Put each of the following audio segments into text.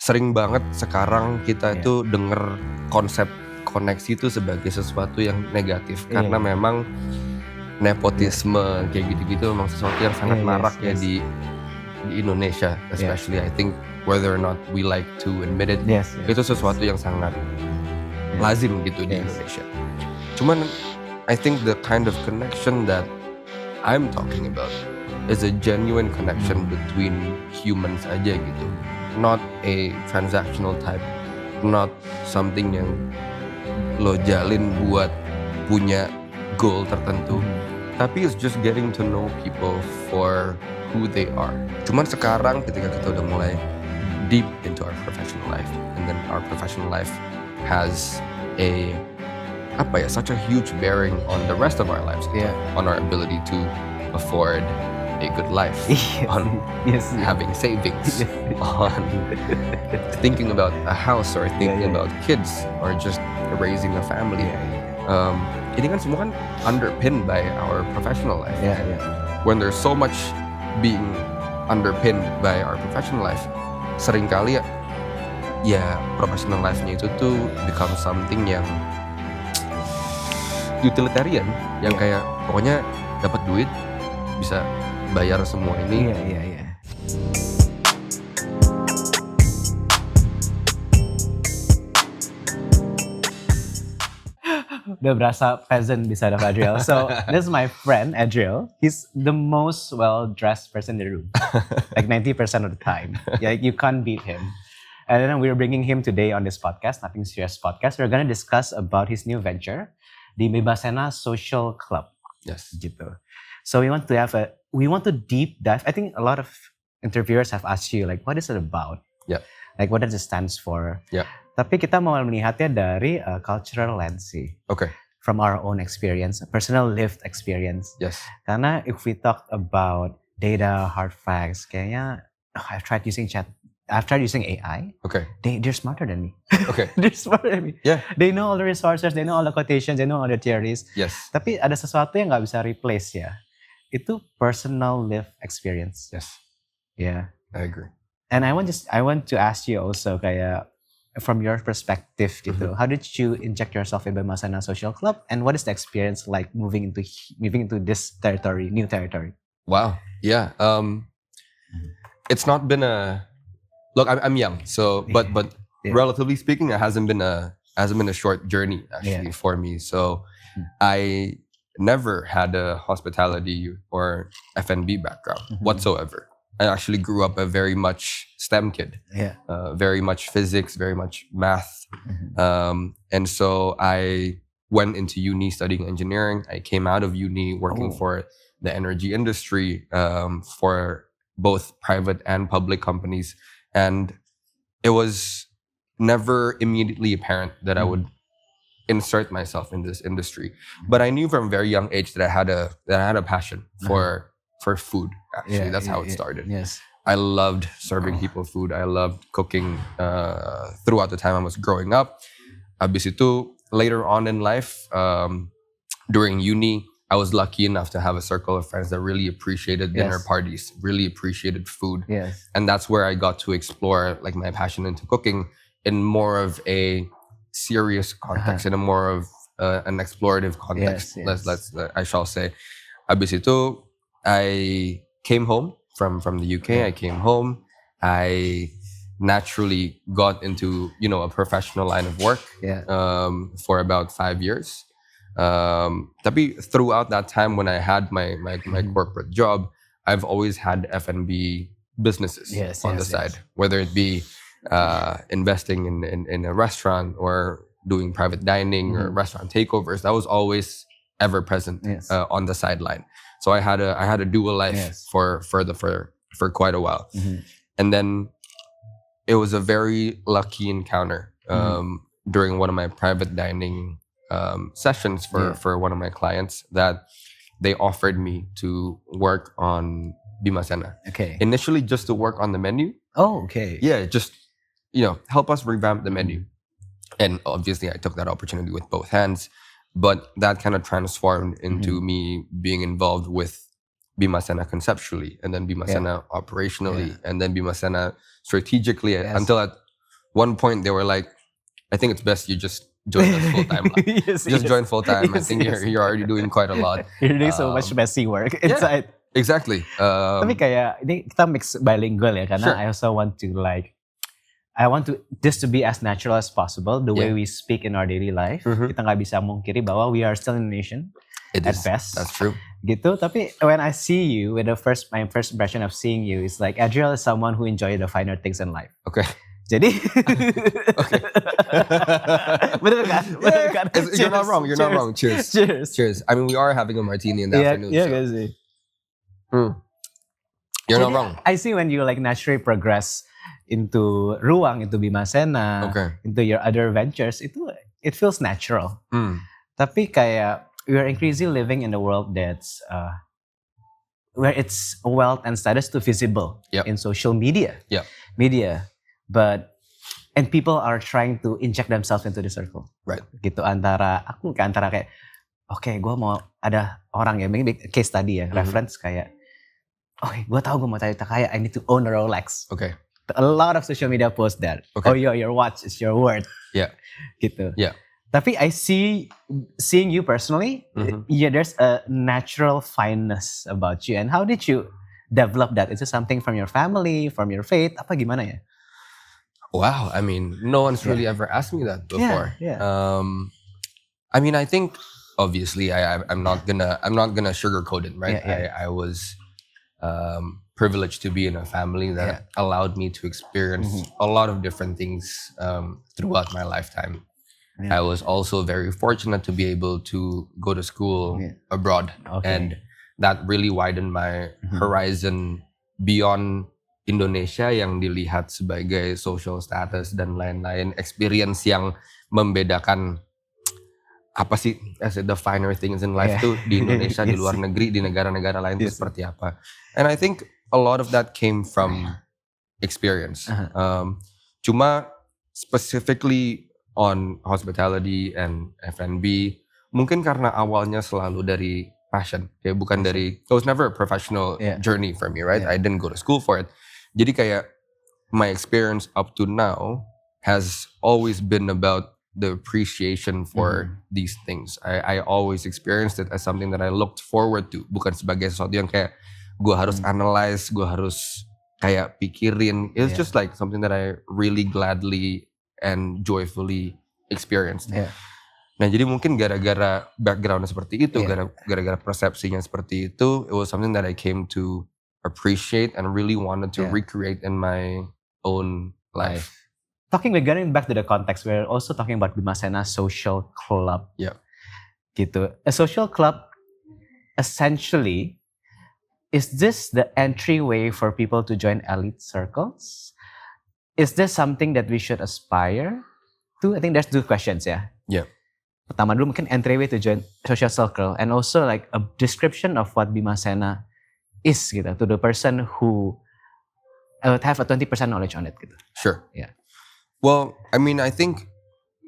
sering banget sekarang kita itu denger konsep koneksi itu sebagai sesuatu yang negatif karena memang nepotisme kayak gitu-gitu memang sesuatu yang sangat marak ya di Indonesia, especially I think whether or not we like to admit it, itu sesuatu yang sangat lazim gitu di Indonesia. Cuman I think the kind of connection that I'm talking about is a genuine connection between humans aja gitu. Not a transactional type, not something yang lo jalin buat punya goal tertentu. Tapi it's just getting to know people for who they are. Cuman sekarang ketika kita udah mulai deep into our professional life, and then our professional life has a such a huge bearing on the rest of our lives, on our ability to afford a good life, on having savings, on thinking about a house or thinking about kids or just raising a family. Ini kan semua kan underpinned by our professional life. When there's so much being underpinned by our professional life, seringkali ya professional life-nya itu tuh become something yang utilitarian, yang kayak pokoknya dapat duit bisa bayar semua ini. Udah berasa peasant beside of Adriel. So this is my friend Adriel. He's the most well-dressed person in the room, like 90% of the time. Yeah, you can't beat him. And then we're bringing him today on this podcast, Nothing Serious podcast. We're gonna discuss about his new venture, the Bebasena Social Club. Yes. Gitu. So we want to deep dive. I think a lot of interviewers have asked you like, what is it about? Yeah. Like what does it stands for? Yeah. Tapi kita mau melihatnya dari cultural lens sih. Okay. From our own experience, personal lived experience. Yes. Karena if we talk about data, hard facts, kayaknya I've tried using AI. Okay. They're smarter than me. Okay. They're smarter than me. Yeah. They know all the resources, they know all the quotations, they know all the theories. Yes. Tapi ada sesuatu yang nggak bisa replace ya. Itu personal lived experience. Yes. Yeah. I agree. And I want to ask you also kayak from your perspective gitu, how did you inject yourself in Bebasena Social Club, and what is the experience like moving into this territory, new territory? Wow. Yeah. It's not been look. I'm young, so but relatively speaking, it hasn't been a short journey actually for me. So I never had a hospitality or F&B background whatsoever. I actually grew up a very much STEM kid. Very much physics, very much math. And so I went into uni studying engineering. I came out of uni working for the energy industry, for both private and public companies. And it was never immediately apparent that I would insert myself in this industry. But I knew from a very young age that I had a passion for food. Actually, that's how it started. Yes. I loved serving people food. I loved cooking throughout the time I was growing up. Habis itu, later on in life, during uni, I was lucky enough to have a circle of friends that really appreciated dinner parties, really appreciated food. Yes. And that's where I got to explore like my passion into cooking in more of a serious context, in a more of an explorative context. I shall say. Habis itu, I came home from the UK. I came home. I naturally got into a professional line of work for about 5 years. Tapi throughout that time when I had my corporate job, I've always had F&B businesses on the side, whether it be investing in a restaurant or doing private dining or restaurant takeovers. That was always ever present on the sideline. So I had a dual life for quite a while. And then it was a very lucky encounter during one of my private dining sessions for one of my clients that they offered me to work on Bebasena. Okay. Initially just to work on the menu. Oh, okay. Yeah, just help us revamp the menu. And obviously I took that opportunity with both hands. But that kind of transformed into me being involved with Bebasena conceptually, and then Bebasena operationally, and then Bebasena strategically until one point they were like, I think it's best you just join us full time. Yes, Just yes. join full time. I Yes, think yes. you're already doing quite a lot. You're doing so much messy work inside. Exactly. Tapi kayak ini kita mix bilingual ya karena Sure. I also want to this to be as natural as possible the way Yeah. we speak in our daily life. Mhm. Kita nggak bisa mungkiri bahwa we are still Indonesian It at is. best. That's true. Gitu. Tapi when I see you, my first impression of seeing you is like Adriel is someone who enjoy the finer things in life. Okay. Jadi, Okay. bener kan? Bener kan? You're not wrong. You're not Cheers. wrong. Cheers. Cheers. Cheers. I mean, we are having a martini in the afternoon. Iya so. gak sih? You're not Jadi, wrong. I see when you like naturally progress into Ruang, into Bima Sena, Okay. into your other ventures, it feels natural. Tapi kayak we are increasingly living in a world that's where it's wealth and status too visible Yep. in social media. Yep. Media, and people are trying to inject themselves into the circle. Right. Gitu antara kayak, oke, gue mau ada orang ya, maybe case study ya, reference kayak, gue tahu gue mau cari kaya, I need to own a Rolex. Okay. A lot of social media post that. Okay. Oh, your watch is your worth. Yeah. Gitu. Yeah. Tapi I seeing you personally, there's a natural fineness about you. And how did you develop that? Is it something from your family, from your faith? Apa gimana ya? Wow. I mean, no one's really ever asked me that before. Yeah. I mean, I think obviously I'm not gonna sugarcoat it, right? Yeah. I was privileged to be in a family that allowed me to experience a lot of different things throughout my lifetime. Yeah. I was also very fortunate to be able to go to school abroad, Okay. and that really widened my horizon beyond Indonesia yang dilihat sebagai social status dan lain-lain, experience yang membedakan apa sih the finer things in life tuh di Indonesia, di luar negeri, di negara-negara lain tuh seperti apa. And I think a lot of that came from experience. Cuma specifically on hospitality and F&B, mungkin karena awalnya selalu dari passion, kayak bukan dari, it was never a professional journey for me, right? I didn't go to school for it. Jadi kayak my experience up to now has always been about the appreciation for these things. I always experienced it as something that I looked forward to, bukan sebagai sesuatu yang kayak gue harus analyze, gue harus kayak pikirin. It's just like something that I really gladly and joyfully experienced. Nah, jadi mungkin gara-gara backgroundnya seperti itu, gara-gara persepsinya seperti itu, it was something that I came to appreciate and really wanted to recreate in my own life. Getting back to the context, we're also talking about Bima Sena Social Club. Yeah. Gitu. A social club, essentially, is this the entryway for people to join elite circles? Is this something that we should aspire to? I think there's two questions, yeah. Yeah. Pertama dulu mungkin entryway to join social circle, and also like a description of what Bima Sena is gitu, to the person who would have a 20% knowledge on it gitu. Sure. Yeah. Well, I mean, I think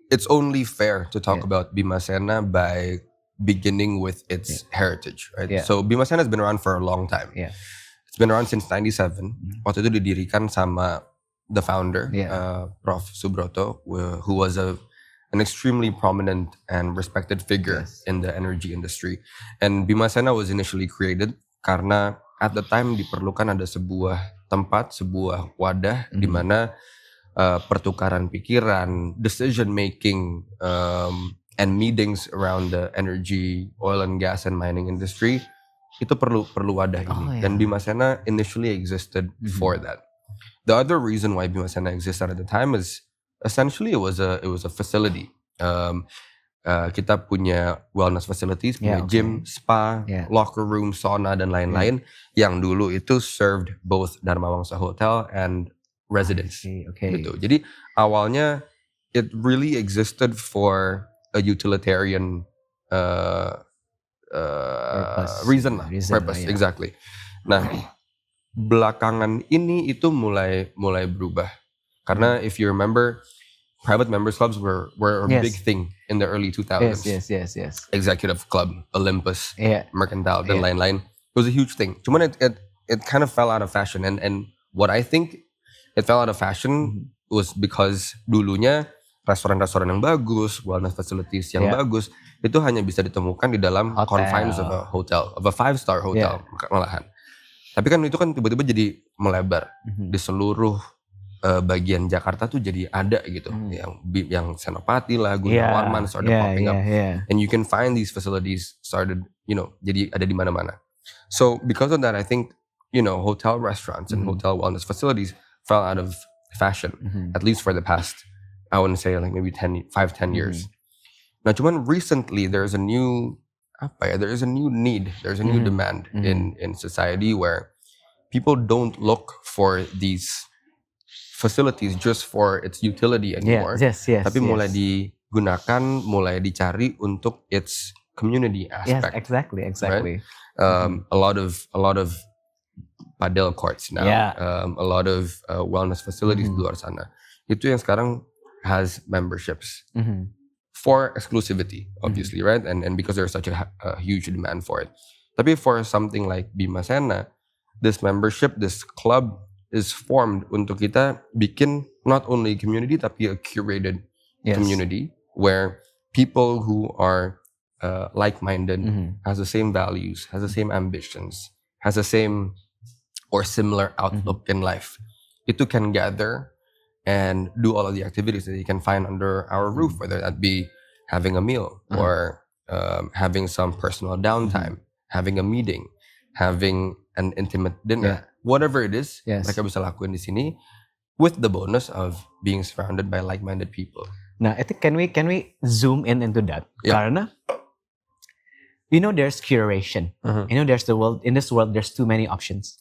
it's only fair to talk about Bima Sena by beginning with its heritage, right? Yeah. So Bima Sena has been around for a long time. Yeah. It's been around since 97. Waktu itu didirikan sama the founder, Prof. Subroto, who was an extremely prominent and respected figure in the energy industry. And Bima Sena was initially created karena at the time diperlukan ada sebuah tempat, sebuah wadah di mana pertukaran pikiran, decision making, and meetings around the energy, oil and gas and mining industry itu perlu wadah ini. Dan Bima Sena initially existed for that. The other reason why Bima Sena existed at the time is essentially it was a facility. Kita punya wellness facilities, punya gym, spa, locker room, sauna dan lain-lain yang dulu itu served both Dharma Wangsa Hotel and residents. Gitu. Jadi awalnya it really existed for a utilitarian purpose, exactly. Nah, belakangan ini itu mulai berubah karena if you remember, private members clubs were a big thing in the early 2000s. Yes. Executive Club, Olympus, Mercantile dan lain-lain. It was a huge thing. Cuman it kind of fell out of fashion, and what I think it fell out of fashion was because dulunya restoran-restoran yang bagus, wellness facilities yang bagus itu hanya bisa ditemukan di dalam Hotel. confines of a hotel, of a 5-star hotel malahan. Tapi kan itu kan tiba-tiba jadi melebar di seluruh bagian Jakarta tuh jadi ada gitu, yang Senopati lah, Gunawarman started popping up, and you can find these facilities started, jadi ada di mana-mana. So because of that, I think hotel restaurants and hotel wellness facilities fell out of fashion, at least for the past, I wouldn't say like maybe 5-10 years. Nah, cuman recently there's a new need, there's a new demand in society where people don't look for these facilities just for its utility anymore. Tapi mulai digunakan, mulai dicari untuk its community aspect. Yes, exactly. Right? A lot of padel courts now, a lot of wellness facilities di luar sana. Itu yang sekarang has memberships for exclusivity, obviously, right? And because there's such a huge demand for it. Tapi for something like Bima Sena, this membership, this club is formed untuk kita bikin not only community tapi a curated community where people who are like-minded, has the same values, has the same ambitions, has the same or similar outlook in life, itu can gather and do all of the activities that you can find under our roof, whether that be having a meal or having some personal downtime, having a meeting, having an intimate dinner, whatever it is, mereka bisa lakuin di sini with the bonus of being surrounded by like-minded people. Nah, I think can we zoom into that? Karena there's curation. There's the world, in this world there's too many options.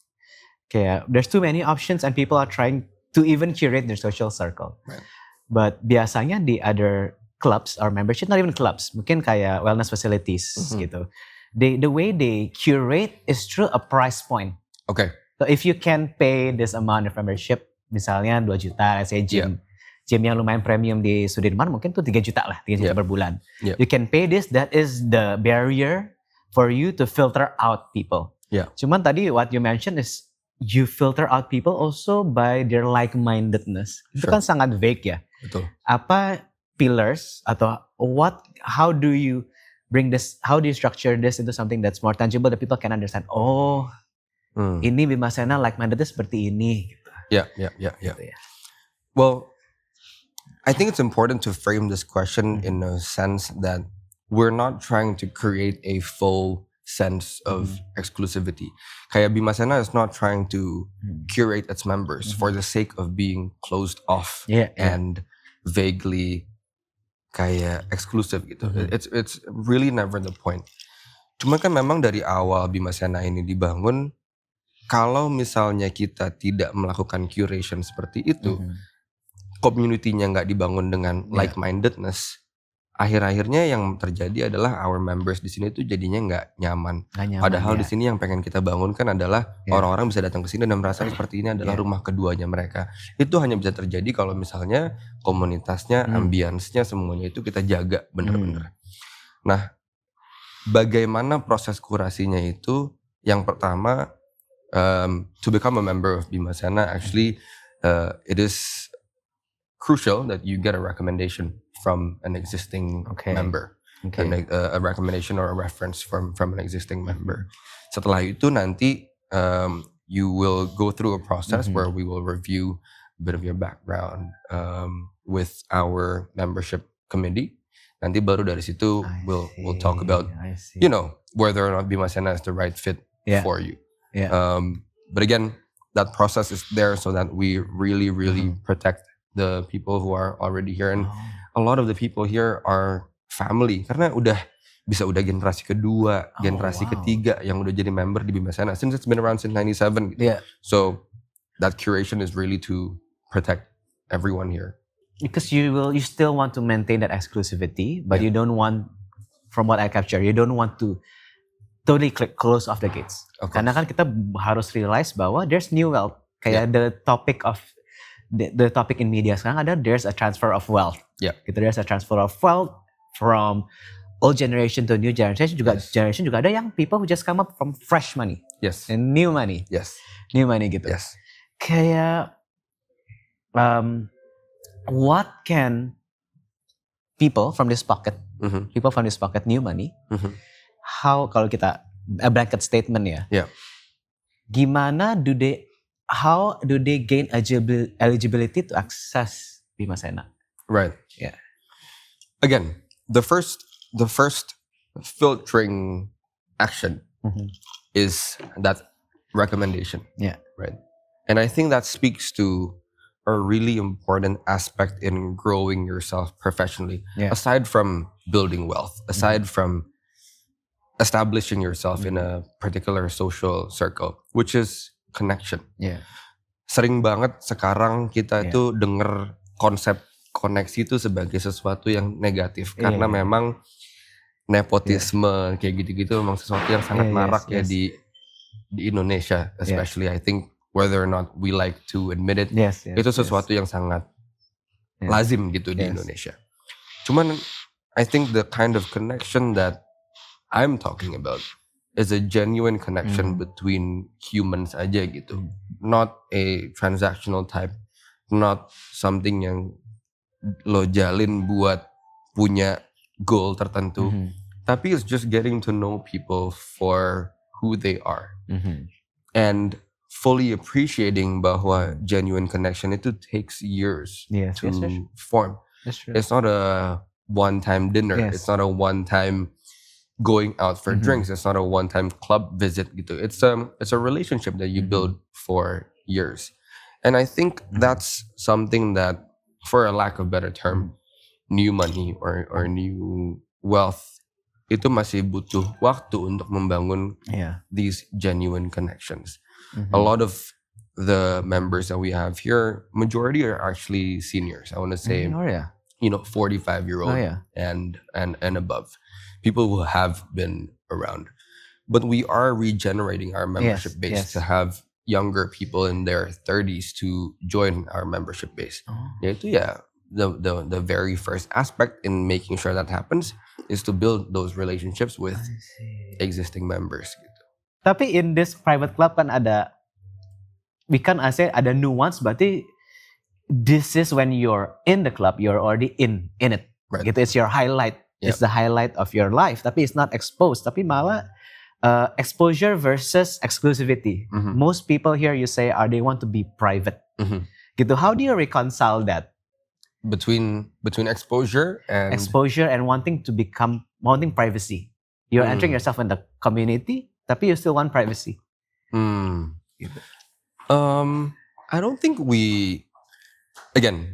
There's too many options and people are trying to even curate their social circle. Right. But biasanya di other clubs or membership, not even clubs, mungkin kayak wellness facilities gitu. The way they curate is through a price point. Okay. So if you can pay this amount of membership, misalnya 2 juta, let's say gym yang lumayan premium di Sudirman mungkin tuh 3 juta lah, 3 juta per bulan. You can pay this, that is the barrier for you to filter out people. Cuman tadi what you mentioned is you filter out people also by their like-mindedness. Itu kan sangat vague ya. Betul. Apa pillars atau how do you bring this, how do you structure this into something that's more tangible that people can understand? Ini Bima Sena like-mindednya seperti ini. Yeah. Well, I think it's important to frame this question in a sense that we're not trying to create a full sense of exclusivity. Kayak Bima Sena is not trying to curate its members for the sake of being closed off and vaguely kayak eksklusif gitu. It's really never the point. Cuma kan memang dari awal Bima Sena ini dibangun, kalau misalnya kita tidak melakukan curation seperti itu, community-nya nggak dibangun dengan like-mindedness, akhir-akhirnya yang terjadi adalah our members di sini tuh jadinya nggak nyaman. Padahal di sini yang pengen kita bangunkan adalah orang-orang bisa datang ke sini dan merasa seperti ini adalah rumah keduanya mereka. Itu hanya bisa terjadi kalau misalnya komunitasnya, ambience-nya, semuanya itu kita jaga bener-bener. Nah, bagaimana proses kurasinya itu? Yang pertama, to become a member of Bima Sena, actually, it is crucial that you get a recommendation from an existing member, a recommendation or a reference from an existing member. Setelah itu nanti you will go through a process where we will review a bit of your background with our membership committee. Nanti baru dari situ we'll talk about whether or not Bima Sena is the right fit for you. But again, that process is there so that we really protect the people who are already here, and a lot of the people here are family karena udah generasi kedua, generasi ketiga yang udah jadi member di Bima Sena since it's been around since 97. So that curation is really to protect everyone here. Because you still want to maintain that exclusivity, but you don't want, from what I capture, you don't want to totally close off the gates. Karena kan kita harus realize bahwa there's new wealth. Kayak the topic of the topic in media sekarang ada, there's a transfer of wealth. Gitu, there's a transfer of wealth from old generation to new generation juga. Generation juga ada yang people who just come up from fresh money. And new money. New money gitu. Kayak what can people from this pocket, Mhm. new money, Mhm. how kalau kita a blanket statement ya, Yeah. how do they gain eligibility to access Bima Sena? Right. Yeah. Again, the first filtering action is that recommendation. Yeah. Right. And I think that speaks to a really important aspect in growing yourself professionally. Yeah. Aside from building wealth, aside from establishing yourself in a particular social circle, which is connection. Yeah. Sering banget sekarang kita Yeah. itu denger konsep koneksi itu sebagai sesuatu yang negatif karena Yeah. memang nepotisme kayak gitu-gitu memang sesuatu yang sangat marak ya di Indonesia, especially I think whether or not we like to admit it, itu sesuatu yang sangat lazim gitu di Indonesia. Cuman I think the kind of connection that I'm talking about is a genuine connection between humans aja gitu. Not a transactional type, not something yang lo jalin buat punya goal tertentu. Tapi it's just getting to know people for who they are. And fully appreciating bahwa genuine connection itu takes years to form. That's true. It's not a one-time dinner. It's not a one-time going out for drinks. It's not a one-time club visit gitu. It's a relationship that you build for years. And I think that's something that, for a lack of better term, new money or new wealth itu masih butuh waktu untuk membangun these genuine connections. A lot of the members that we have here, majority are actually seniors. I want to say, 45-year-old and above, people who have been around. But we are regenerating our membership base to have younger people in their 30s to join our membership base. Yaitu the very first aspect in making sure that happens is to build those relationships with existing members. Gitu. Tapi in this private club kan ada nuance, berarti this is when you're in the club, you're already in it. Right. Gitu, it's your highlight. It's the highlight of your life. Tapi it's not exposed. Tapi malah exposure versus exclusivity. Most people here, you say, they want to be private. Gitu. How do you reconcile that? Between exposure and wanting privacy. You're entering yourself in the community, tapi you still want privacy. Gitu. I don't think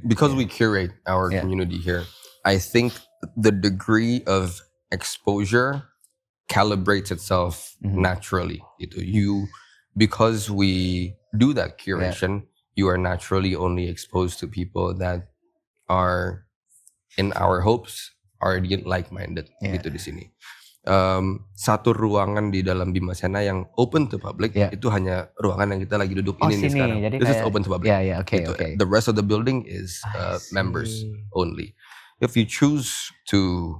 because we curate our community here, I think the degree of exposure calibrates itself naturally. Because we do that curation, you are naturally only exposed to people that are, in our hopes, already like-minded gitu di sini. Satu ruangan di dalam Bima Sena yang open to public itu hanya ruangan yang kita lagi duduk ini nih sekarang. This is open to public. Okay. The rest of the building is members only. If you choose to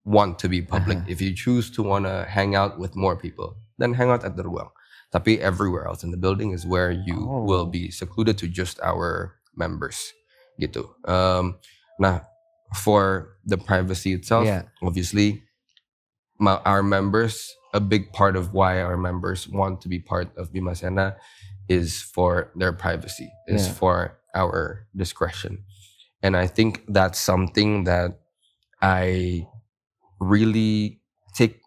want to be public, if you choose to want to hang out with more people, then hang out at the ruang. Tapi everywhere else in the building is where you will be secluded to just our members. Gitu. Nah, for the privacy itself, obviously, our members, a big part of why our members want to be part of Bima Sena is for their privacy, is for our discretion. And I think that's something that I really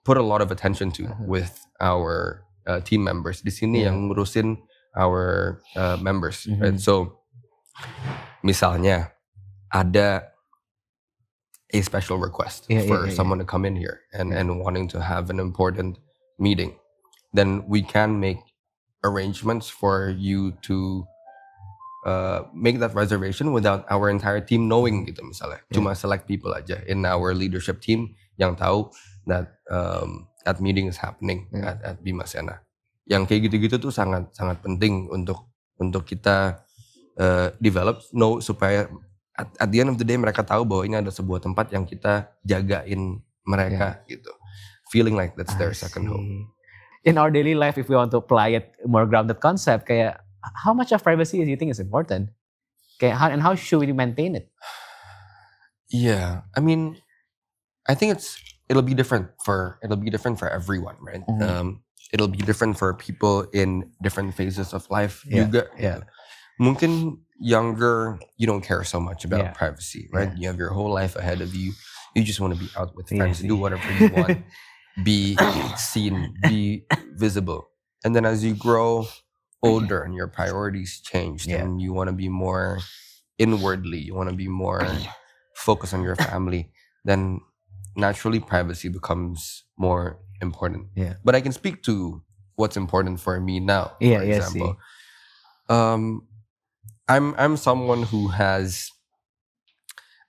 put a lot of attention to with our team members. Di sini yang ngurusin our members. Right? So, misalnya ada a special request for someone to come in here and wanting to have an important meeting, then we can make arrangements for you to make that reservation without our entire team knowing gitu misalnya. Cuma select people aja in our leadership team yang tahu that that meeting is happening at Bima Sena. Yang kayak gitu-gitu tuh sangat penting untuk kita develop, supaya at the end of the day mereka tahu bahwa ini ada sebuah tempat yang kita jagain mereka gitu. Feeling like that's their second home. In our daily life, if we want to apply it more grounded concept, kayak how much of privacy do you think is important? Kayak how should we maintain it? Yeah, I mean, I think it'll be different for everyone, right? It'll be different for people in different phases of life juga. Yeah. Mungkin younger, you don't care so much about Yeah. privacy, right? You have your whole life ahead of you. You just want to be out with Iya friends, sih. do whatever you want, be seen, be visible. And then as you grow older and your priorities change, Yeah. and you want to be more inwardly, you want to be more focused on your family, then naturally privacy becomes more important. Yeah. But I can speak to what's important for me now, Iya, for iya example. I'm someone who has,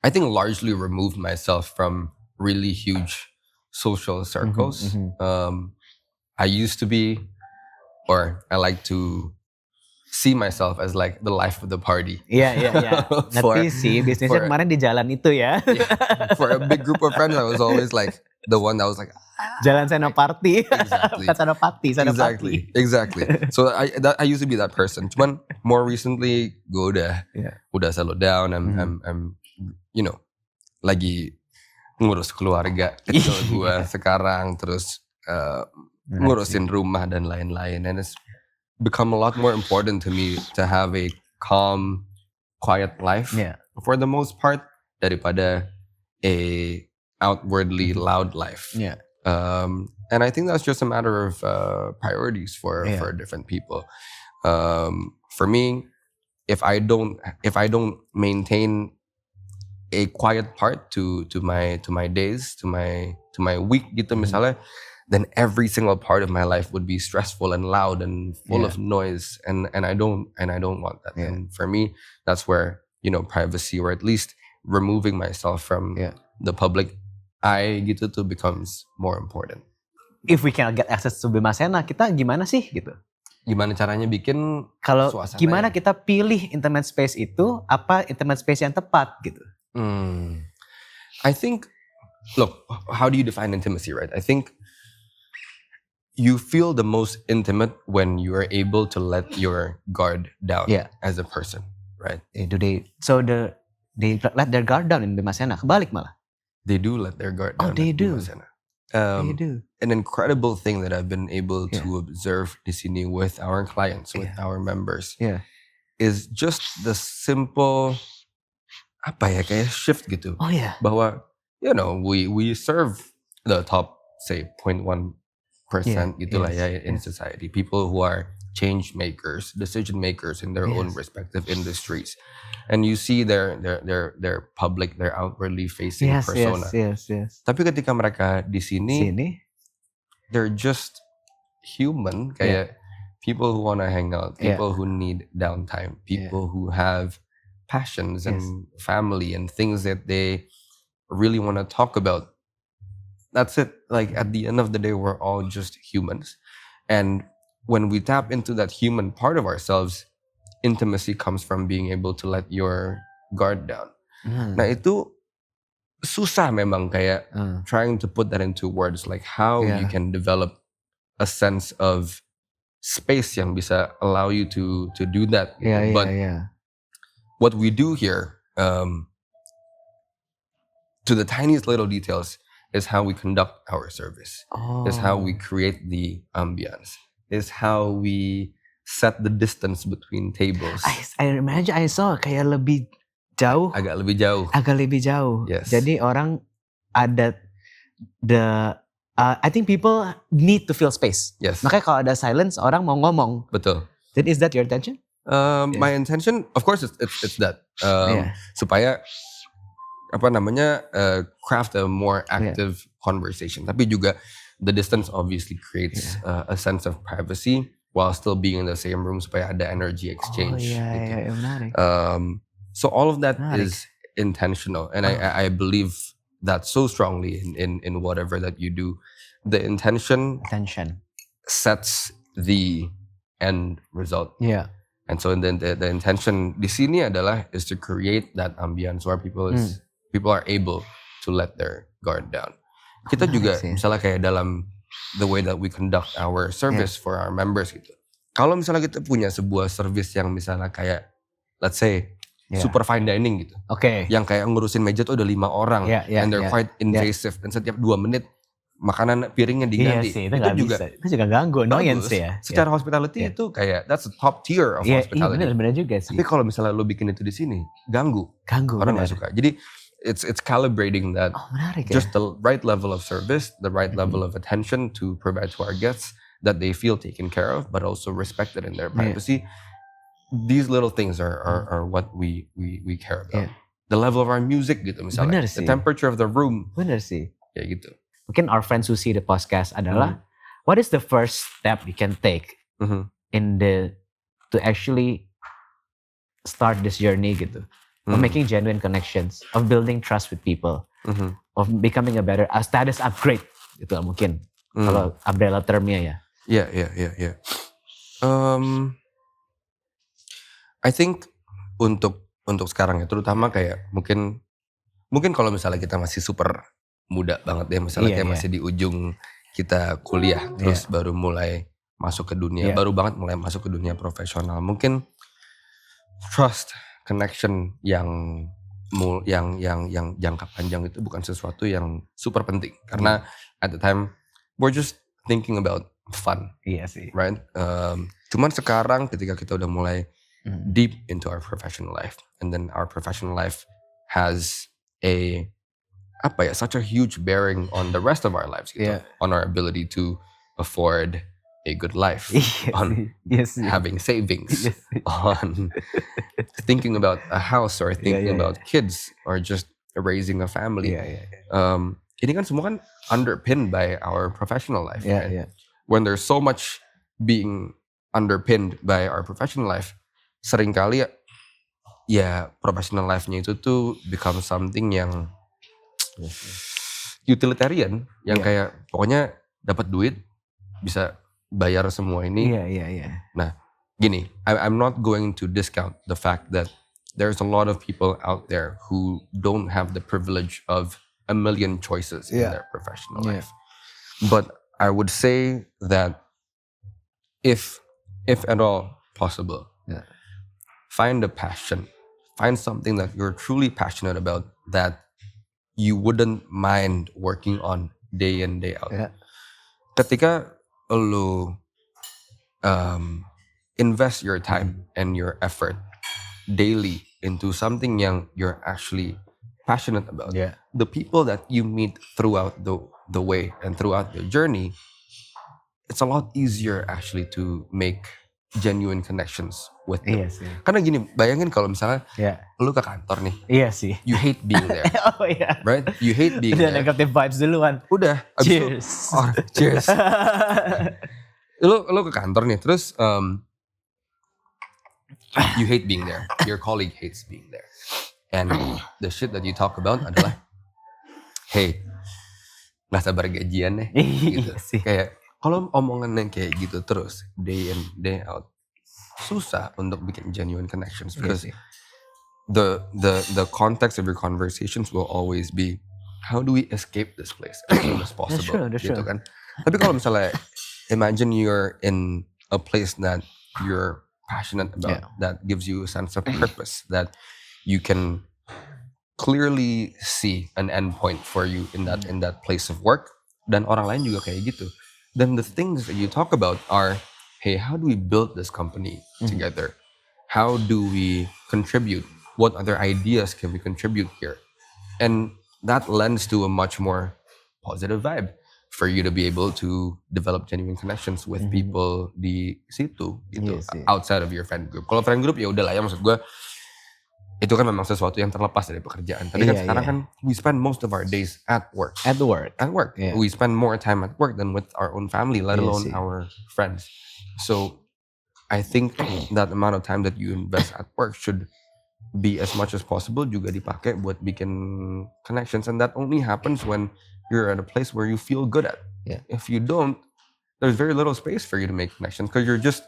I think, largely removed myself from really huge social circles. I used to be, or I like to see myself as like the life of the party. Iya. Ngerti sih, bisnisnya for- kemarin di jalan itu ya. For a big group of friends, I was always like the one that was like, Jalan Senopati. Exactly. Bukan Senopati. Exactly. So I used to be that person. Cuman more recently, gue udah settle down. I'm lagi ngurus keluarga kecil gue sekarang, terus ngurusin rumah dan lain-lain. And it's become a lot more important to me to have a calm, quiet life for the most part daripada a outwardly loud life. Yeah. And I think that's just a matter of priorities for different people. For me, if I don't maintain a quiet part to my days, to my week gitu misalnya, then every single part of my life would be stressful and loud and full of noise, and I don't want that. And for me, that's where privacy, or at least removing myself from the public eye gitu tuh becomes more important. If we cannot get access to Bima Sena, kita gimana sih gitu? Gimana caranya bikin Kalau suasana gimana kita pilih intimate space itu, apa intimate space yang tepat gitu? I think, look, how do you define intimacy, right? I think you feel the most intimate when you are able to let your guard down as a person, right? They let their guard down in Bima Sena. Kebalik malah. They do let their guard down. They at do. Bima Sena. They do. An incredible thing that I've been able to observe di sini with our clients, with our members, is just the simple kayak shift gitu. Oh yeah. Bahwa we serve the top, say, 0.1% gitulah in society. People who are change makers, decision makers in their own respective industries, and you see their public, their outwardly facing persona. Yes. Tapi ketika mereka di sini, they're just human, kayak people who want to hang out, people who need downtime, people who have passions and family and things that they really want to talk about. That's it. Like at the end of the day, we're all just humans, and when we tap into that human part of ourselves, intimacy comes from being able to let your guard down. Nah itu susah memang, kayak trying to put that into words, like how you can develop a sense of space yang bisa allow you to do that. But what we do here, to the tiniest little details, is how we conduct our service, is how we create the ambience, is how we set the distance between tables. I imagine I saw kayak lebih jauh. Agak lebih jauh. Yes. Jadi orang ada I think people need to feel space. Yes. Makanya kalau ada silence, orang mau ngomong. Betul. Then is that your intention? My intention, of course, it's that. Supaya craft a more active conversation. Tapi juga the distance obviously creates a sense of privacy while still being in the same room supaya ada energy exchange. Menarik. So all of that is intentional, and I believe that so strongly in whatever that you do. The intention sets the end result. Yeah. And so then the intention di sini adalah is to create that ambience where people are able to let their guard down. Kita juga misalnya kayak dalam the way that we conduct our service for our members gitu. Kalau misalnya kita punya sebuah service yang misalnya kayak, let's say, super fine dining gitu. Oke. Yang kayak ngurusin meja tuh ada 5 orang. And they're quite invasive. Dan setiap 2 menit makanan piringnya diganti. Iya sih, itu juga bisa. Itu juga ganggu, annoyance ya. Secara hospitality itu kayak that's the top tier of hospitality. Iya benar juga sih. Tapi kalau misalnya lo bikin itu di sini, ganggu. Orang nggak suka. Jadi it's calibrating that menarik just the right level of service, the right level of attention to provide to our guests that they feel taken care of, but also respected in their privacy. These little things are what we care about. The level of our music gitu misalnya. The temperature of the room. Benar sih. Kayak gitu. Mungkin our friends who see the podcast adalah what is the first step you can take to actually start this journey gitu, of making genuine connections, of building trust with people, of becoming a status upgrade gitu lah mungkin kalau umbrella termnya ya. Yeah. I think untuk sekarang ya, terutama kayak mungkin kalau misalnya kita masih super muda banget ya, misalnya kayak masih di ujung kita kuliah, terus baru mulai masuk ke dunia, baru banget mulai masuk ke dunia profesional. Mungkin trust, connection yang jangka panjang itu bukan sesuatu yang super penting, karena at the time we're just thinking about fun, right? Cuman sekarang ketika kita udah mulai deep into our professional life, and then our professional life has such a huge bearing on the rest of our lives, gitu. On our ability to afford a good life, on having savings, on thinking about a house or thinking about kids or just raising a family. Ini kan semua kan underpinned by our professional life. Right? When there's so much being underpinned by our professional life, seringkali ya professional life-nya itu tuh become something yang utilitarian, yang kayak pokoknya dapat duit bisa bayar semua ini. Nah, gini, I'm not going to discount the fact that there's a lot of people out there who don't have the privilege of a million choices in their professional life. But I would say that if at all possible, find a passion, find something that you're truly passionate about that you wouldn't mind working on day in day out. Ketika lo invest your time and your effort daily into something yang you're actually passionate about, the people that you meet throughout the way and throughout the journey, it's a lot easier actually to make genuine connections with them. Karena gini, bayangin kalau misalnya lu ke kantor nih. You hate being there. Right? You hate being there. Negative vibes duluan. Udah. Cheers. Cheers. Lu ke kantor nih, terus you hate being there. Your colleague hates being there. And the shit that you talk about adalah, hey, nggak sabar gajian nih. Gitu. Kayak kalau omongan yang kayak gitu terus day in day out, susah untuk bikin genuine connections, because the context of your conversations will always be how do we escape this place as soon as possible. That's true. Kan. Tapi kalau misalnya imagine you're in a place that you're passionate about, that gives you a sense of purpose, that you can clearly see an end point for you in that place of work, dan orang lain juga kayak gitu. Then the things that you talk about are, hey, how do we build this company together? How do we contribute? What other ideas can we contribute here? And that lends to a much more positive vibe for you to be able to develop genuine connections with people di situ, gitu, outside of your friend group. Kalau friend group ya udah lah ya, maksud gue itu kan memang sesuatu yang terlepas dari pekerjaan. Tapi kan sekarang kan we spend most of our days at work. We spend more time at work than with our own family, let alone our friends. So I think that amount of time that you invest at work should be as much as possible juga dipakai buat bikin connections, and that only happens when you're at a place where you feel good at. If you don't, there's very little space for you to make connections because you're just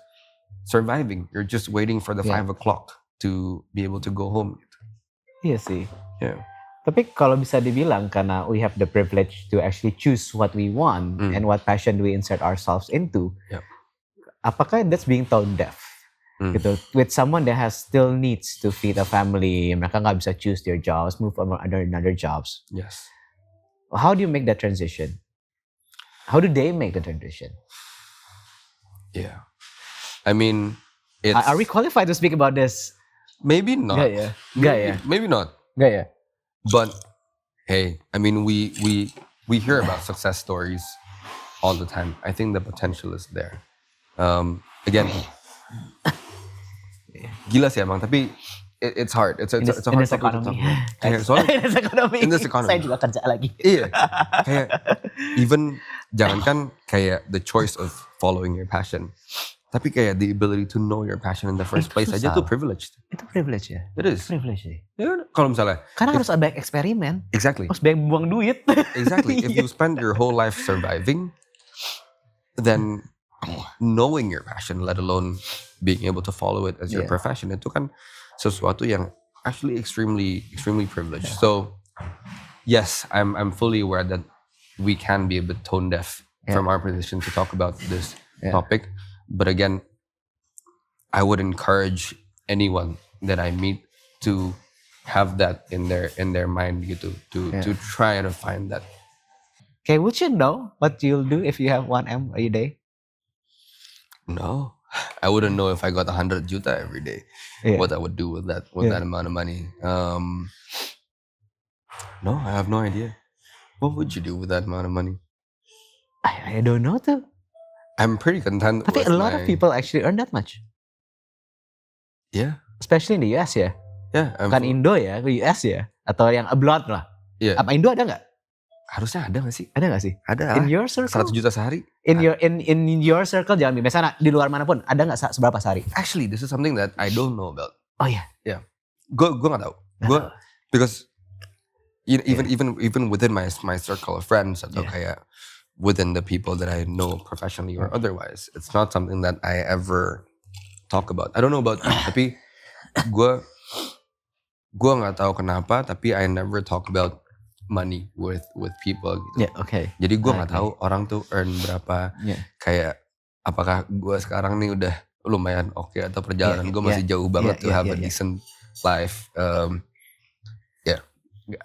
surviving. You're just waiting for the 5 o'clock to be able to go home. Iya sih. Tapi kalau bisa dibilang, karena we have the privilege to actually choose what we want and what passion do we insert ourselves into, apakah that's being tone deaf? gitu. With someone that has still needs to feed a family, mereka nggak bisa choose their jobs, move on another jobs. Yes. How do you make that transition? How do they make the transition? Yeah. I mean, it's Are we qualified to speak about this? maybe not. Nggak ya? Nggak ya? Maybe not. Nggak ya? But hey, I mean, we hear about success stories all the time. I think the potential is there. Again, gila sih emang. Tapi it's hard. It's a In hard this topic to economy. talk about. Kayak soalnya In this economy. in this economy. Saya juga kerja lagi. Iya, kayak even jangankan kayak the choice of following your passion, tapi kayak the ability to know your passion in the first Itu place aja susah. tuh privileged. Itu privilege ya? It is. Privilege ya? Ya, kalau misalnya, Karena harus ada banyak eksperimen. exactly, Harus banyak buang duit. exactly. If you spend your whole life surviving, then knowing your passion, let alone being able to follow it as your Yeah. profession, itu kan sesuatu yang actually extremely privileged. So yes, I'm fully aware that we can be a bit tone deaf Yeah. from our position to talk about this Yeah. topic. But again, I would encourage anyone that I meet to have that in their mind gitu, to try to find that. Okay, would you know what you'll do if you have 1M a day? No, I wouldn't know if I got 100 juta every day. Yeah. What I would do with that Yeah. amount of money. No, I have no idea. What would you do with that amount of money? I don't know tuh. I'm pretty content. Tapi with a lot of people actually earn that much. Yeah, Especially in the US ya. yeah. Bukan Indo ya, ke US ya. Atau yang abroad lah. Yeah. Apa Indo ada nggak? Harusnya ada nggak sih? Ada nggak sih? Ada. In your circle? 100 juta sehari. In your circle jangan biasa di luar manapun ada nggak seberapa sehari? Actually, this is something that I don't know about. Oh iya. Gue nggak tahu. Gue because even within my circle of friends atau kayak within the people that I know professionally or otherwise, it's not something that I ever talk about. I don't know about you, tapi gue nggak tahu kenapa, tapi I never talk about money with people gitu. Yeah, okay. Jadi gue nggak Okay. tahu orang tuh earn berapa. Yeah. Kayak apakah gue sekarang nih udah lumayan oke atau perjalanan gue masih jauh banget to have a decent life.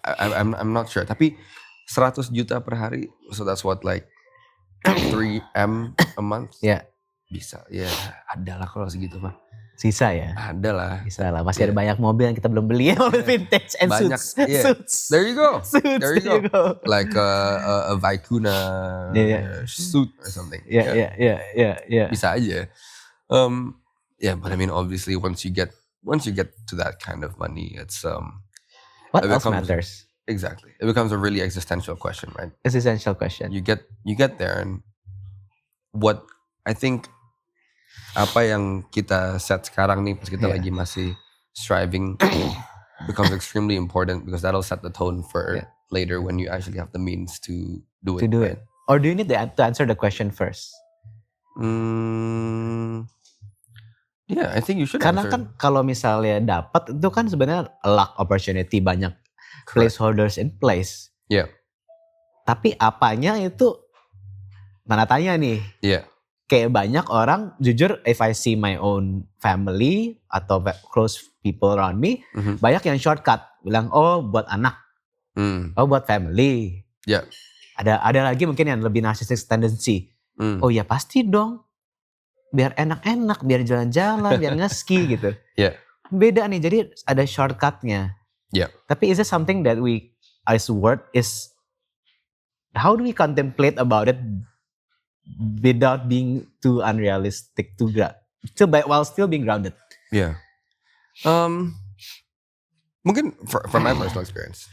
I'm not sure. Tapi 100 juta per hari, so that's what like 3M a month. Yeah. Bisa, ya ada lah kalau segitu mah. Sisa ya. Ada lah. Bisa lah. Masih ada banyak mobil yang kita belum beli. Mobil vintage and Banyak, suits. yeah. Suits. There you go. Suits. There you go. Like a Vicuna suit or something. Yeah. Bisa aja. Yeah, but I mean, obviously, once you get to that kind of money, it's What it else becomes- matters? exactly. It becomes a really existential question, right? It's an essential question. You get there, and what I think apa yang kita set sekarang nih, pas kita Yeah. lagi masih striving, becomes extremely important because that'll set the tone for later when you actually have the means to do it. To do right? it. Or do you need to answer the question first? Yeah, I think you should. Karena answer. kan kalau misalnya dapat itu kan sebenarnya luck opportunity, banyak placeholders in place. Yeah. Tapi apanya itu mana tanya nih. Yeah. Kayak banyak orang jujur, if I see my own family atau close people around me, Mhm. banyak yang shortcut bilang oh buat anak, oh buat family. Yeah. Ada lagi mungkin yang lebih narcissistic tendency. Oh ya pasti dong, biar enak-enak, biar jalan-jalan, biar nge-ski gitu. Yeah. Beda nih, jadi ada shortcutnya. Yeah. Tapi is it something that we as word is, how do we contemplate about it without being too unrealistic while still being grounded? Yeah. Mungkin from my personal experience,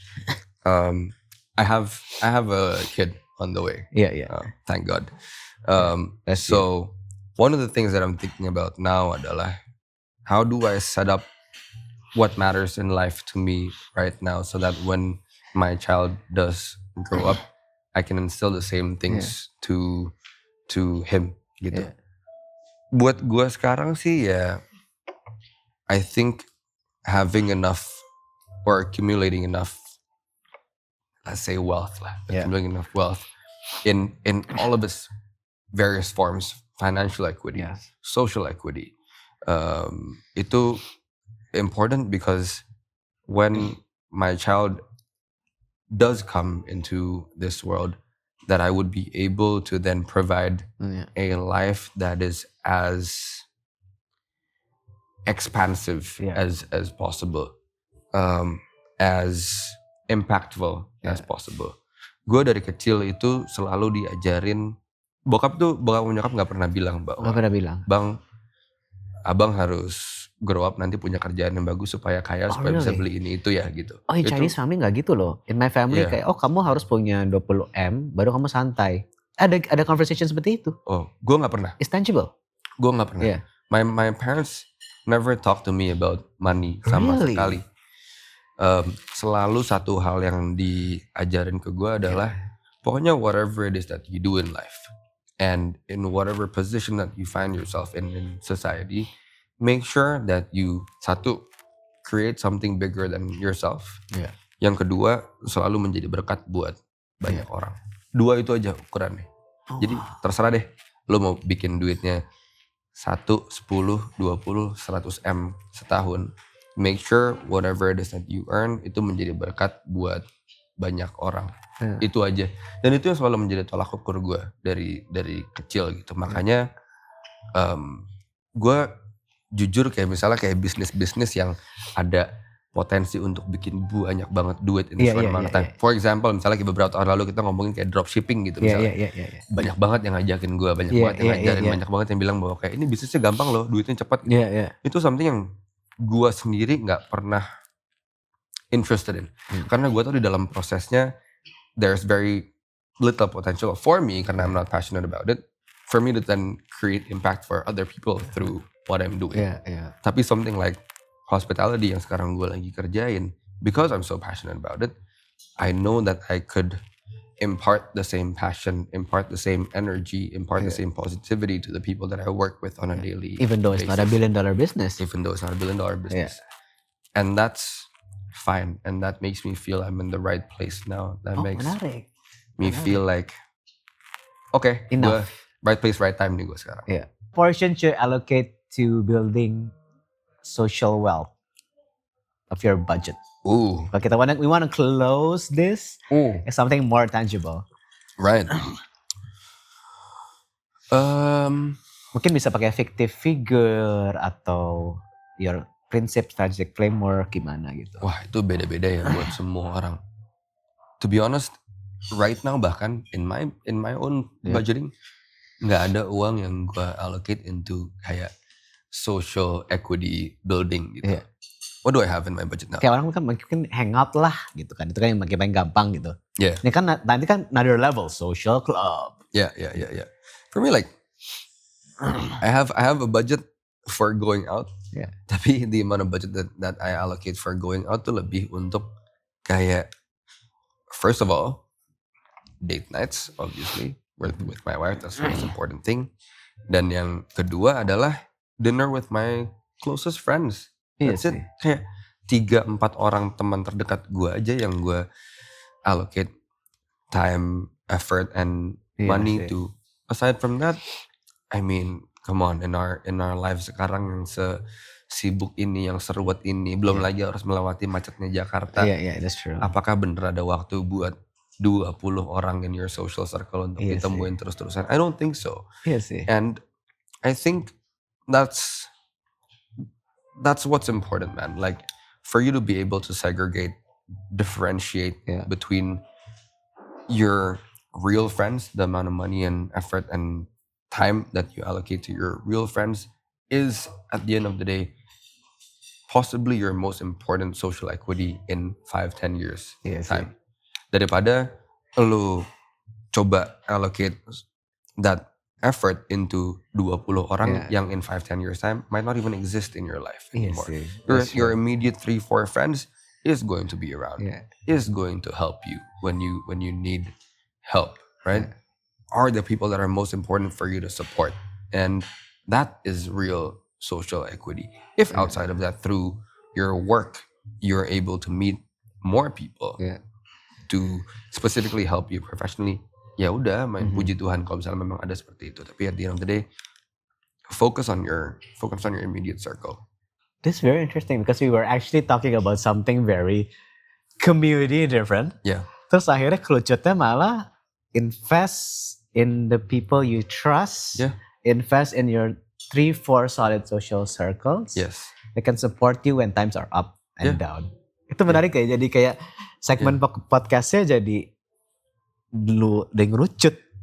I have a kid on the way. Yeah. Thank God. That's So one of the things that I'm thinking about now adalah how do I set up what matters in life to me right now so that when my child does grow up, I can instill the same things to him gitu. Yeah. Buat gue sekarang sih ya, I think having enough or accumulating enough, let's say wealth lah, accumulating enough wealth in all of its various forms, financial equity, social equity, Itu important because when my child does come into this world, that I would be able to then provide a life that is as expansive as possible, as impactful as possible. Gue dari kecil itu selalu diajarin, bokap nyokap nggak pernah bilang bahwa bang, abang harus grow up nanti punya kerjaan yang bagus supaya kaya supaya bisa beli ini itu ya gitu. In Chinese family nggak gitu loh. In my family kayak kamu harus punya 20M baru kamu santai. Ada conversation seperti itu. Gue nggak pernah. It's tangible. Gue nggak pernah. Yeah. My parents never talk to me about money sama sekali. Selalu satu hal yang diajarin ke gue adalah pokoknya whatever it is that you do in life and in whatever position that you find yourself in society, make sure that you satu create something bigger than yourself. Yang kedua selalu menjadi berkat buat banyak orang. Dua itu aja ukurannya. Jadi terserah deh lo mau bikin duitnya 1, 10, 20, 100 M setahun. Make sure whatever it is that you earn itu menjadi berkat buat banyak orang. Itu aja. Dan itu yang selalu menjadi tolak ukur gue dari kecil gitu. Makanya gue jujur kayak misalnya kayak bisnis yang ada potensi untuk bikin banyak banget duit in short amount of time. For example, misalnya kayak beberapa tahun lalu kita ngomongin kayak dropshipping gitu misalnya. Banyak banget yang ngajakin gue, banyak banget yang ngajarin, banyak banget yang bilang bahwa kayak ini bisnisnya gampang loh, duitnya cepat. Gitu. Itu something yang gue sendiri nggak pernah interested in. Karena gue tuh di dalam prosesnya there's very little potential for me karena I'm not passionate about it. For me to then create impact for other people through what I'm doing. Tapi something like hospitality yang sekarang gue lagi kerjain, because I'm so passionate about it, I know that I could impart the same passion, impart the same energy, impart the same positivity to the people that I work with on a daily basis. Even though it's not a $1 billion business. Even though it's not a $1 billion business. And that's fine. And that makes me feel I'm in the right place now. That makes me feel like, okay, enough. Right place, right time nih gue sekarang. Portion should allocate to building social wealth of your budget. But we want to close this as something more tangible. Right. Mungkin bisa pakai fictive figure atau your principle strategic framework gimana gitu. Wah, itu beda-beda ya buat semua orang. To be honest, right now bahkan in my own budgeting nggak ada uang yang gue allocate into kayak social equity building gitu. What do I have in my budget now? Kayak orang kan mungkin hangout lah gitu kan. Itu kan yang paling gampang gitu. Ini kan nanti kan another level, social club. Yeah. For me like I have a budget for going out. Tapi the amount of budget that I allocate for going out tuh lebih untuk kayak first of all date nights obviously with my wife, that's the most important thing. Dan yang kedua adalah dinner with my closest friends. That's it. Kayak 3-4 orang teman terdekat gue aja yang gue allocate time, effort, and money to. Aside from that, I mean, come on, in our lives sekarang yang sibuk ini, yang seruat ini, belum lagi harus melewati macetnya Jakarta. That's true. Apakah bener ada waktu buat 20 orang in your social circle untuk ditemuin terus-terusan? I don't think so. And I think that's what's important, man. Like for you to be able to differentiate between your real friends, the amount of money and effort and time that you allocate to your real friends is at the end of the day possibly your most important social equity in 5-10 years time. Daripada lu coba allocate that effort into 20 orang yang in 5-10 years time might not even exist in your life anymore. Your immediate 3-4 friends is going to be around, is going to help you when you need help, right? Are the people that are most important for you to support. And that is real social equity. If outside of that, through your work, you're able to meet more people to specifically help you professionally, ya udah, puji Tuhan kalau misalnya memang ada seperti itu. Tapi at the end of the day, focus on your immediate circle. This is very interesting because we were actually talking about something very community different. Yeah. Terus akhirnya kelucutnya malah invest in the people you trust. Yeah. Invest in your 3-4 solid social circles. Yes. They can support you when times are up and down. Itu menarik ya. Jadi kayak segmen podcastnya jadi dulu udah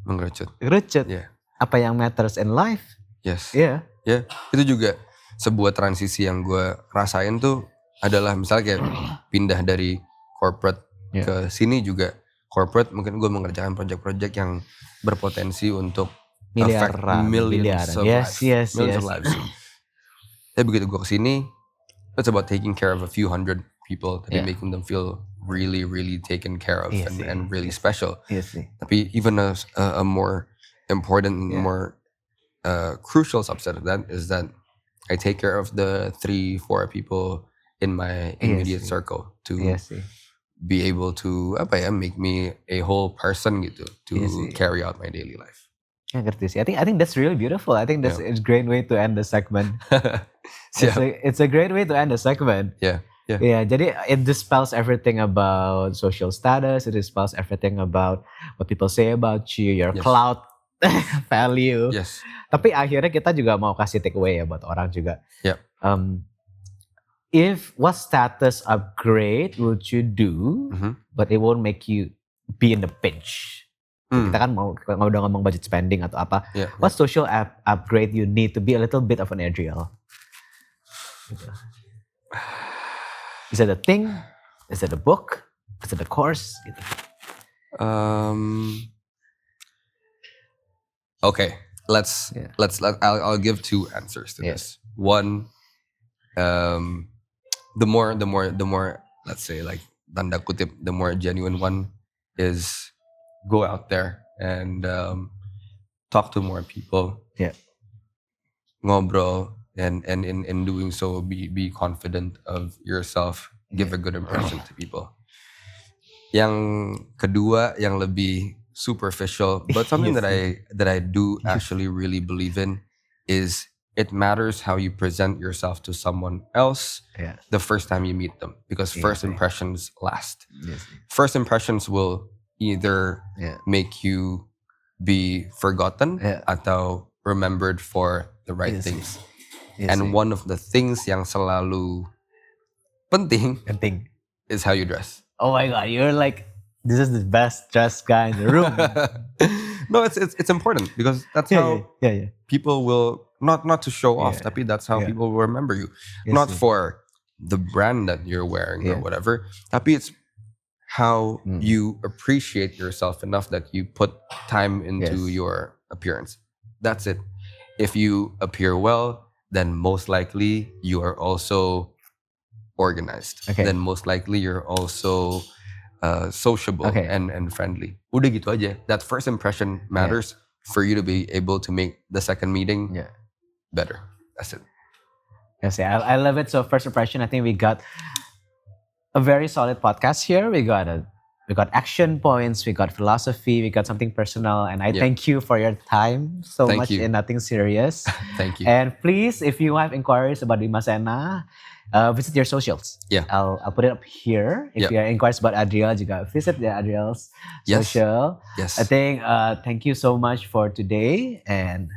Mengerucut. Yeah. Apa yang matters in life. Yes. Iya. Ya, itu juga sebuah transisi yang gue rasain tuh adalah misalnya kayak pindah dari corporate ke sini juga. Corporate mungkin gue mengerjakan project-project yang berpotensi untuk affect millions of lives. Tapi begitu gue kesini, it's about taking care of a few hundred people, tapi making them feel really, really taken care of and really special. Tapi even a more important, more crucial subset of that is that I take care of the 3-4 people in my immediate circle to be able to make me a whole person gitu to carry out my daily life. Ngerti sih. I think that's really beautiful. I think that's a great way to end the segment. It's a great way to end the segment. Yeah. Jadi it dispels everything about social status. It dispels everything about what people say about you, your clout value. Yes. Tapi akhirnya kita juga mau kasih takeaway ya buat orang juga. Yeah. If what status upgrade would you do, but it won't make you be in the pinch. Kita kan mau udah ngomong budget spending atau apa. What social upgrade you need to be a little bit of an Adriel? Is it a thing? Is it a book? Is it a course? Gitu. Okay, I'll give 2 answers to this. One, the more let's say like tanda kutip, the more genuine one is go out there and talk to more people. Ngobrol and in doing so be confident of yourself. Give a good impression to people. Yang kedua, yang lebih superficial, but something that I do actually really believe in is it matters how you present yourself to someone else the first time you meet them, because first impressions last. First impressions will either make you be forgotten atau remembered for the right things. And one of the things yang selalu penting is how you dress. Oh my God, you're like, this is the best dressed guy in the room. No, it's important because that's how people will not to show off, tapi that's how people will remember you. Not for the brand that you're wearing or whatever, tapi it's how you appreciate yourself enough that you put time into your appearance. That's it. If you appear well, then most likely you are also organized. Then most likely you're also sociable and friendly. Udah gitu aja. That first impression matters for you to be able to make the second meeting better. That's it. Yes, I love it. So first impression, I think we got a very solid podcast here. We got action points, we got philosophy, we got something personal, and I thank you for your time so much in Nothing Serious. Thank you. And please, if you have inquiries about Dimasena, visit your socials. I'll put it up here. If you have inquiries about Adriel, juga visit the Adriel's social. Yes. I think thank you so much for today, and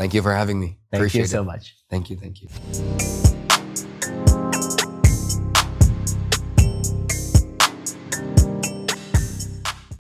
thank you for having me. Thank Appreciate you so it. much. Thank you.